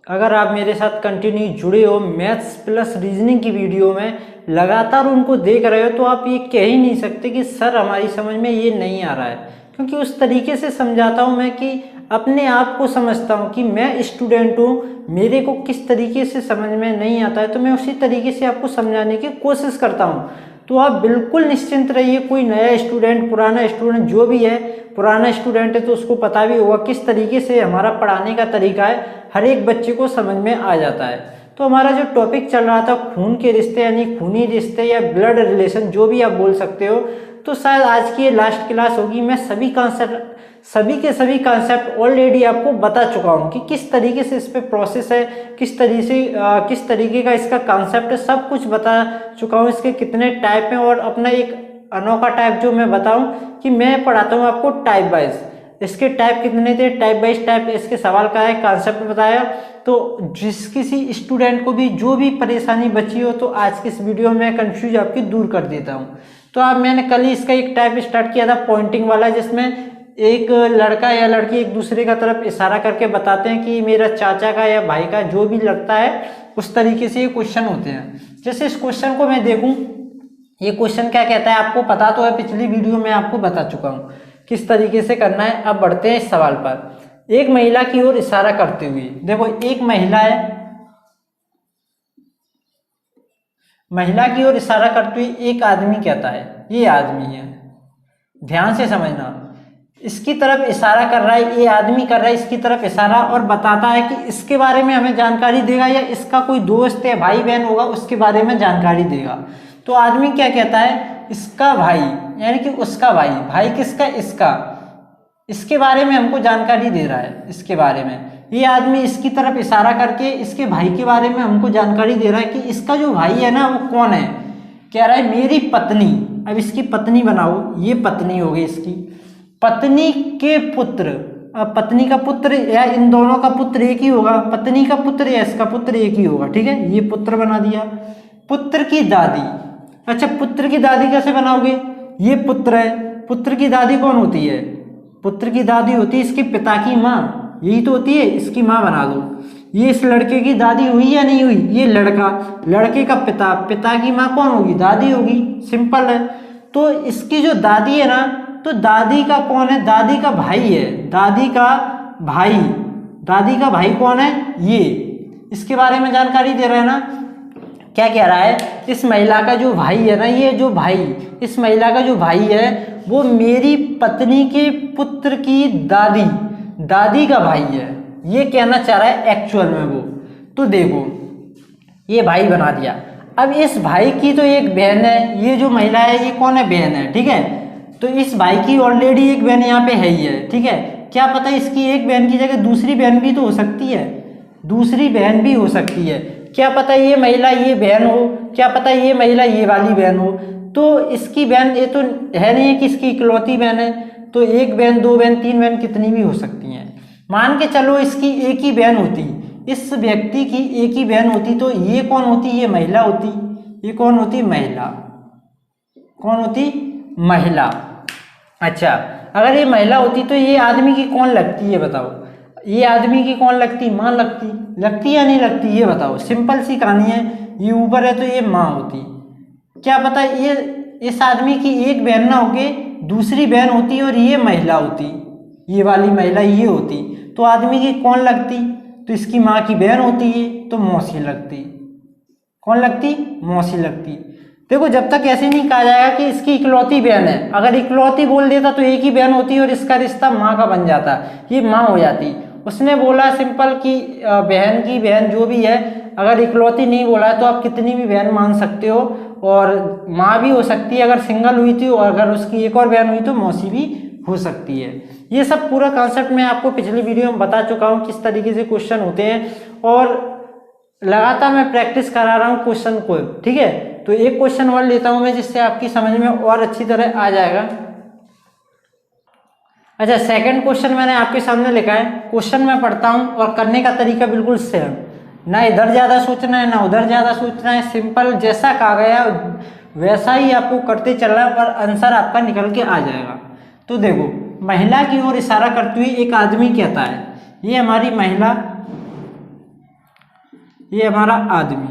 अगर आप मेरे साथ कंटिन्यू जुड़े हो मैथ्स प्लस रीजनिंग की वीडियो में, लगातार उनको देख रहे हो, तो आप ये कह ही नहीं सकते कि सर हमारी समझ में ये नहीं आ रहा है, क्योंकि उस तरीके से समझाता हूँ मैं कि अपने आप को समझता हूँ कि मैं स्टूडेंट हूँ, मेरे को किस तरीके से समझ में नहीं आता है, तो मैं उसी तरीके से आपको समझाने की कोशिश करता हूँ। तो आप बिल्कुल निश्चिंत रहिए। कोई नया स्टूडेंट, पुराना स्टूडेंट जो भी है, पुराना स्टूडेंट है तो उसको पता भी होगा किस तरीके से हमारा पढ़ाने का तरीका है, हर एक बच्चे को समझ में आ जाता है। तो हमारा जो टॉपिक चल रहा था खून के रिश्ते, यानी खूनी रिश्ते या ब्लड रिलेशन, जो भी आप बोल सकते हो, तो शायद आज की ये लास्ट क्लास होगी। मैं सभी के सभी कॉन्सेप्ट ऑलरेडी आपको बता चुका हूँ कि किस तरीके से इस पे प्रोसेस है, किस तरीके का इसका कॉन्सेप्ट है, सब कुछ बता चुका हूँ। इसके कितने टाइप हैं, और अपना एक अनोखा टाइप जो मैं बताऊं कि मैं पढ़ाता हूँ आपको टाइप वाइज। इसके टाइप कितने थे, टाइप वाइज टाइप इसके सवाल का है, कॉन्सेप्ट बताया। तो जिस किसी स्टूडेंट को भी जो भी परेशानी बची हो, तो आज की इस वीडियो में कंफ्यूज आपकी दूर कर देता हूँ। तो अब मैंने कल ही इसका एक टाइप स्टार्ट किया था पॉइंटिंग वाला, जिसमें एक लड़का या लड़की एक दूसरे का तरफ इशारा करके बताते हैं कि मेरा चाचा का या भाई का जो भी लगता है, उस तरीके से ये क्वेश्चन होते हैं। जैसे इस क्वेश्चन को मैं देखूं, ये क्वेश्चन क्या कहता है आपको पता तो है, पिछली वीडियो में आपको बता चुका हूं किस तरीके से करना है। अब बढ़ते हैं इस सवाल पर। एक महिला की ओर इशारा करते हुए, देखो एक महिला है, महिला की ओर इशारा करते हुए एक आदमी कहता है, ये आदमी है, ध्यान से समझना, इसकी तरफ इशारा कर रहा है, ये आदमी कर रहा है इसकी तरफ इशारा, और बताता है कि इसके बारे में हमें जानकारी देगा, या इसका कोई दोस्त या भाई बहन होगा उसके बारे में जानकारी देगा। तो आदमी क्या कहता है, इसका भाई, यानी कि उसका भाई, भाई किसका, इसका, इसके बारे में हमको जानकारी दे रहा है, इसके बारे में। ये आदमी इसकी तरफ इशारा करके इसके भाई के बारे में हमको जानकारी दे रहा है कि इसका जो भाई है ना वो कौन है। कह रहा है मेरी पत्नी, अब इसकी पत्नी बनाओ, ये पत्नी हो गई इसकी, पत्नी के पुत्र, अब पत्नी का पुत्र या इन दोनों का पुत्र एक ही होगा, पत्नी का पुत्र या इसका पुत्र एक ही होगा, ठीक है, ये पुत्र बना दिया। पुत्र की दादी, अच्छा पुत्र की दादी कैसे बनाओगे, ये पुत्र है, पुत्र की दादी कौन होती है, पुत्र की दादी होती है इसके पिता की माँ, यही तो होती है, इसकी माँ बना दो। ये इस लड़के की दादी हुई या नहीं हुई, ये लड़का, लड़के का पिता, पिता की माँ कौन होगी, दादी होगी, सिंपल है। तो इसकी जो दादी है ना, तो दादी का कौन है, दादी का भाई है, दादी का भाई, दादी का भाई कौन है, ये, इसके बारे में जानकारी दे रहा है ना। क्या कह रहा है, इस महिला का जो भाई है ना, ये जो भाई, इस महिला का जो भाई है वो मेरी पत्नी के पुत्र की दादी, दादी का भाई है, ये कहना चाह रहा है एक्चुअल में वो। तो देखो ये भाई बना दिया। अब इस भाई की तो एक बहन है, ये जो महिला है ये कौन है, बहन है, ठीक है। तो इस भाई की ऑलरेडी एक बहन यहाँ पे है ही है, ठीक है। क्या पता इसकी एक बहन की जगह दूसरी बहन भी तो हो सकती है, दूसरी बहन भी हो सकती है, क्या पता ये महिला ये बहन हो, क्या पता ये महिला ये वाली बहन हो। तो इसकी बहन ये तो है नहीं कि इसकी इकलौती बहन है, तो एक बहन, दो बहन, तीन बहन, कितनी भी हो सकती हैं। मान के चलो इसकी एक ही बहन होती, इस व्यक्ति की एक ही बहन होती, तो ये कौन होती, ये महिला होती, ये कौन होती, महिला, कौन होती, महिला। अच्छा अगर ये महिला होती तो ये आदमी की कौन लगती है बताओ, ये आदमी की कौन लगती, माँ लगती, लगती या नहीं लगती, ये बताओ, सिंपल सी कहानी है। ये ऊपर है तो ये माँ होती, क्या पता ये इस आदमी की एक बहन ना होके दूसरी बहन होती और ये महिला होती, ये वाली महिला ये होती, तो आदमी की कौन लगती, तो इसकी माँ की बहन होती है, तो मौसी लगती, कौन लगती, मौसी लगती। देखो जब तक ऐसे नहीं कहा जाएगा कि इसकी इकलौती बहन है, अगर इकलौती बोल देता तो एक ही बहन होती और इसका रिश्ता माँ का बन जाता, ये माँ हो जाती। उसने बोला सिंपल कि बहन की बहन जो भी है, अगर इकलौती नहीं बोला है तो आप कितनी भी बहन मान सकते हो, और माँ भी हो सकती है अगर सिंगल हुई थी, और अगर उसकी एक और बहन हुई तो मौसी भी हो सकती है। ये सब पूरा कॉन्सेप्ट मैं आपको पिछली वीडियो में बता चुका हूँ किस तरीके से क्वेश्चन होते हैं, और लगातार मैं प्रैक्टिस करा रहा हूँ क्वेश्चन को, ठीक है। तो एक क्वेश्चन और लेता हूँ मैं जिससे आपकी समझ में और अच्छी तरह आ जाएगा। अच्छा सेकंड क्वेश्चन मैंने आपके सामने लिखा है, क्वेश्चन मैं पढ़ता हूँ और करने का तरीका बिल्कुल सेम, ना इधर ज़्यादा सोचना है ना उधर ज़्यादा सोचना है, सिंपल जैसा कहा गया वैसा ही आपको करते चलना है और आंसर आपका निकल के आ जाएगा। तो देखो महिला की ओर इशारा करते हुए एक आदमी कहता है, ये हमारी महिला, ये हमारा आदमी,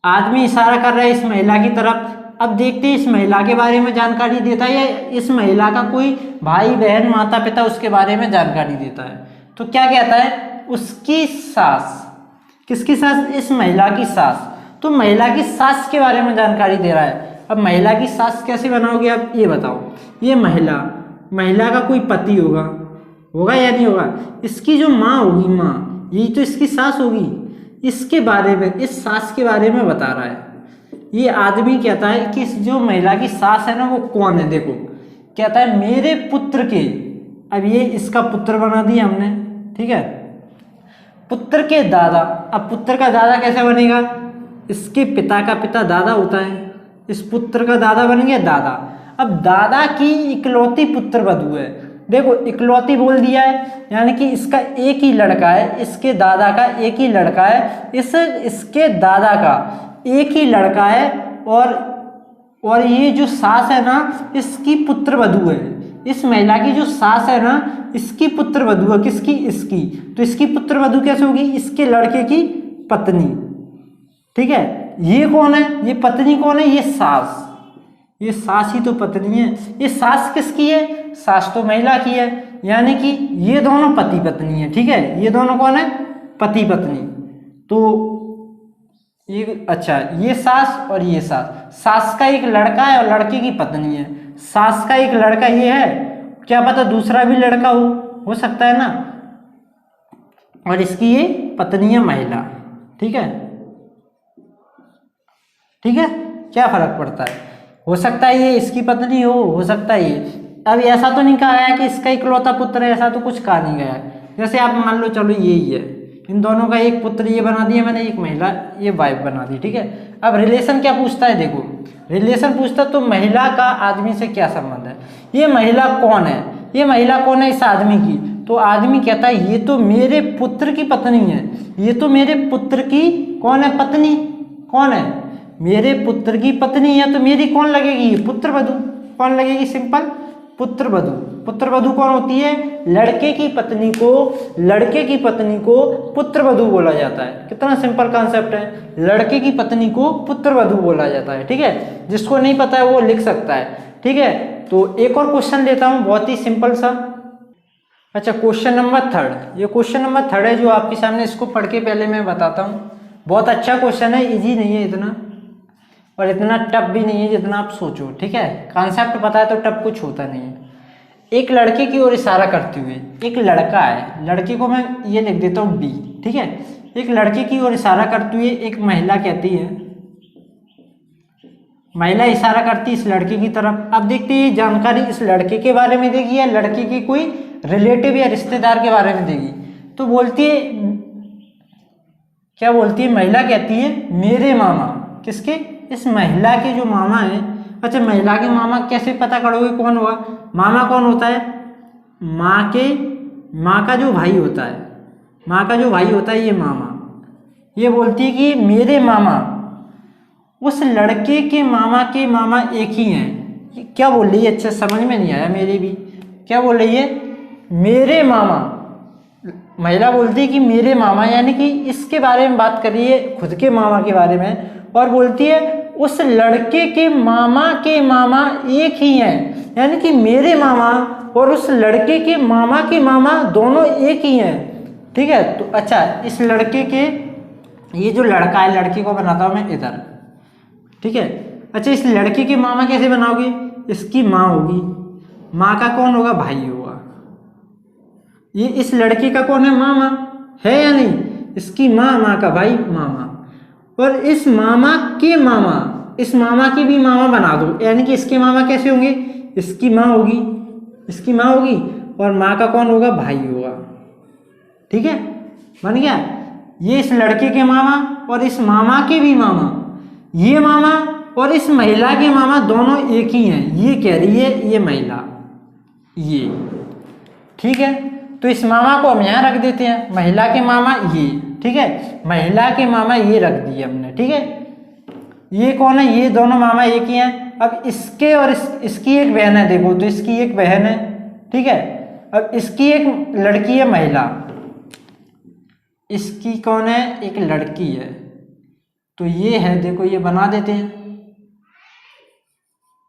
आदमी इशारा कर रहा है इस महिला की तरफ। अब देखते हैं इस महिला के बारे में जानकारी देता है या इस महिला का कोई भाई बहन माता पिता उसके बारे में जानकारी देता है। तो क्या कहता है, उसकी सास, किसकी सास, इस महिला की सास। तो महिला की सास के बारे में जानकारी दे रहा है। अब महिला की सास कैसे बनाओगे आप ये बताओ। ये महिला का कोई पति होगा या नहीं होगा, इसकी जो माँ होगी, माँ यही तो इसकी सास होगी, इसके बारे में, इस सास के बारे में बता रहा है। ये आदमी कहता है कि जो महिला की सास है ना वो कौन है, देखो कहता है मेरे पुत्र के, अब ये इसका पुत्र बना दिया हमने, ठीक है, पुत्र के दादा। अब पुत्र का दादा कैसे बनेगा, इसके पिता का पिता दादा होता है, इस पुत्र का दादा बन गया दादा। अब दादा की इकलौती पुत्र वधू है, देखो इकलौती बोल दिया है, यानी कि इसका एक ही लड़का है, इसके दादा का एक ही लड़का है, इसके दादा का एक ही लड़का है, और ये जो सास है ना इसकी पुत्र वधू है, इस महिला की जो सास है ना इसकी पुत्र वधू है, किसकी, इसकी। तो इसकी पुत्र वधू कैसे होगी, इसके लड़के की पत्नी, ठीक है। ये कौन है, ये पत्नी कौन है, ये सास, ये सास ही तो पत्नी है। ये सास किसकी है, सास तो महिला की है, यानी कि ये दोनों पति पत्नी है, ठीक है। ये दोनों कौन है, पति पत्नी। तो ये अच्छा, ये सास और ये सास का एक लड़का है और लड़के की पत्नी है। सास का एक लड़का ये है, क्या पता दूसरा भी लड़का हो सकता है ना, और इसकी ये पत्नी है महिला, ठीक है, ठीक है। क्या फर्क पड़ता है, हो सकता है ये इसकी पत्नी हो सकता है ये। अब ऐसा तो नहीं कहा गया कि इसका इकलौता पुत्र है, ऐसा तो कुछ कहा नहीं गया। जैसे आप मान लो चलो यही है, इन दोनों का एक पुत्र ये बना दिया मैंने, एक महिला ये वाइफ बना दी, ठीक है। अब रिलेशन क्या पूछता है, देखो रिलेशन पूछता तो महिला का आदमी से क्या संबंध है, ये महिला कौन है, ये महिला कौन है इस आदमी की। तो आदमी कहता है ये तो मेरे पुत्र की पत्नी है, ये तो मेरे पुत्र की कौन है, पत्नी कौन है, मेरे पुत्र की पत्नी है, तो मेरी कौन लगेगी, पुत्र वधू कौन लगेगी, सिंपल पुत्र वधू। पुत्र वधू कौन होती है, लड़के की पत्नी को पुत्र वधू बोला जाता है। कितना सिंपल कॉन्सेप्ट है, लड़के की पत्नी को पुत्र वधू बोला जाता है, ठीक है। जिसको नहीं पता है वो लिख सकता है, ठीक है। तो एक और क्वेश्चन लेता हूं, बहुत ही सिंपल सा। अच्छा, क्वेश्चन नंबर 3, ये क्वेश्चन नंबर 3 है जो आपके सामने, इसको पढ़ के पहले मैं बताता हूँ। बहुत अच्छा क्वेश्चन है, इजी नहीं है इतना, और इतना टफ भी नहीं है जितना आप सोचो, ठीक है। कॉन्सेप्ट पता है तो टफ कुछ होता नहीं है। एक लड़के की ओर इशारा करते हुए, एक लड़का है, लड़के को मैं ये लिख देता हूँ बी, ठीक है। एक लड़के की ओर इशारा करते हुए एक महिला कहती है, महिला इशारा करती है इस लड़के की तरफ। अब देखते हैं जानकारी इस लड़के के बारे में देगी या लड़के के कोई रिलेटिव या रिश्तेदार के बारे में देगी। तो बोलती है, क्या बोलती है, महिला कहती है मेरे मामा, किसके, इस महिला के जो मामा है। अच्छा, महिला के मामा कैसे पता करोगे कौन हुआ, मामा कौन होता है, माँ का जो भाई होता है, माँ का जो भाई होता है ये मामा। ये बोलती है कि मेरे मामा, उस लड़के के मामा एक ही हैं। क्या बोल रही है, अच्छा समझ में नहीं आया मेरे भी, क्या बोल रही है, मेरे मामा। महिला बोलती है कि मेरे मामा, यानी कि इसके बारे में बात कर रही है, खुद के मामा के बारे में, और बोलती है उस लड़के के मामा एक ही हैं, यानी कि मेरे मामा और उस लड़के के मामा दोनों एक ही हैं, ठीक है। तो अच्छा, इस लड़के के, ये जो लड़का है, लड़के को बनाता हूँ मैं इधर, ठीक है। अच्छा, इस लड़के के मामा कैसे बनाओगे, इसकी माँ होगी, माँ का कौन होगा, भाई होगा। ये इस लड़के का कौन है, मामा है या नहीं, इसकी माँ का भाई मामा, और इस मामा के मामा, इस मामा के भी मामा बना दो, यानी कि इसके मामा कैसे होंगे, इसकी माँ होगी, और माँ का कौन होगा, भाई होगा, ठीक है, बन गया। ये इस लड़के के मामा और इस मामा के भी मामा, ये मामा और इस महिला के मामा दोनों एक ही हैं, ये कह रही है ये महिला, ये, ठीक है। तो इस मामा को हम यहाँ रख देते हैं, महिला के मामा ये, ठीक है, महिला के मामा ये रख दिए हमने, ठीक है। ये कौन है, ये दोनों मामा एक ही हैं। अब इसके और इसकी एक बहन है, देखो तो इसकी एक बहन है, ठीक है। अब इसकी एक लड़की है महिला, इसकी कौन है, एक लड़की है। तो ये है, देखो ये बना देते हैं,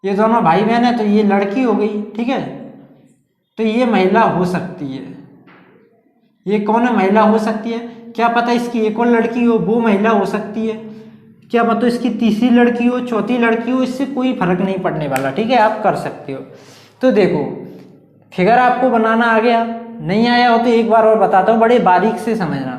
ये दोनों भाई बहन है तो ये लड़की हो गई, ठीक है। तो ये महिला हो सकती है, ये कौन है, महिला हो सकती है। क्या पता इसकी एक और लड़की हो, वो महिला हो सकती है। क्या पता इसकी तीसरी लड़की हो, चौथी लड़की हो, इससे कोई फर्क नहीं पड़ने वाला, ठीक है, आप कर सकते हो। तो देखो फिगर आपको बनाना आ गया, नहीं आया हो तो एक बार और बताता हूँ, बड़े बारीक से समझना।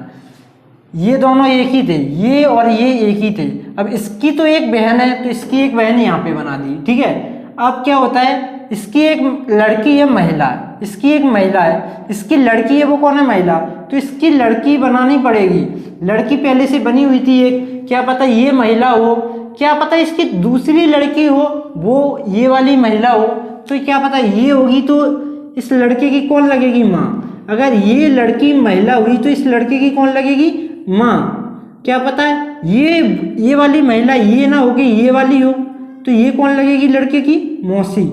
ये दोनों एक ही थे, ये और ये एक ही थे। अब इसकी तो एक बहन है तो इसकी एक बहन यहाँ पे बना दी, ठीक है। अब क्या होता है, इसकी एक लड़की है, महिला, इसकी एक महिला है, इसकी लड़की है, वो कौन है, महिला। तो इसकी लड़की बनानी पड़ेगी, लड़की पहले से बनी हुई थी एक, क्या पता ये महिला हो, क्या पता इसकी दूसरी लड़की हो, वो ये वाली महिला हो। तो क्या पता ये होगी, तो इस लड़के की कौन लगेगी, माँ। अगर ये लड़की महिला हुई तो इस लड़के की कौन लगेगी, माँ। क्या पता है ये वाली महिला ये ना होगी, ये वाली हो, तो ये कौन लगेगी लड़के की, मौसी।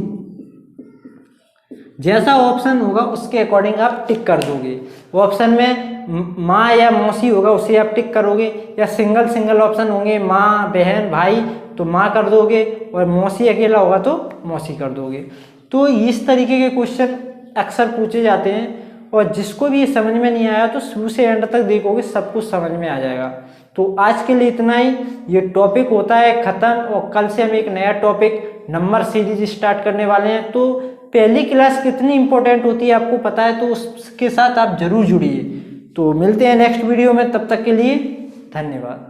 जैसा ऑप्शन होगा उसके अकॉर्डिंग आप टिक कर दोगे। ऑप्शन में माँ या मौसी होगा उसे आप टिक करोगे, या सिंगल सिंगल ऑप्शन होंगे माँ बहन भाई तो माँ कर दोगे, और मौसी अकेला होगा तो मौसी कर दोगे। तो इस तरीके के क्वेश्चन अक्सर पूछे जाते हैं, और जिसको भी ये समझ में नहीं आया तो शुरू से एंड तक देखोगे सब कुछ समझ में आ जाएगा। तो आज के लिए इतना ही, ये टॉपिक होता है ख़त्म, और कल से हम एक नया टॉपिक नंबर सीरीज स्टार्ट करने वाले हैं। तो पहली क्लास कितनी इंपॉर्टेंट होती है आपको पता है, तो उसके साथ आप जरूर जुड़िए। तो मिलते हैं नेक्स्ट वीडियो में, तब तक के लिए धन्यवाद।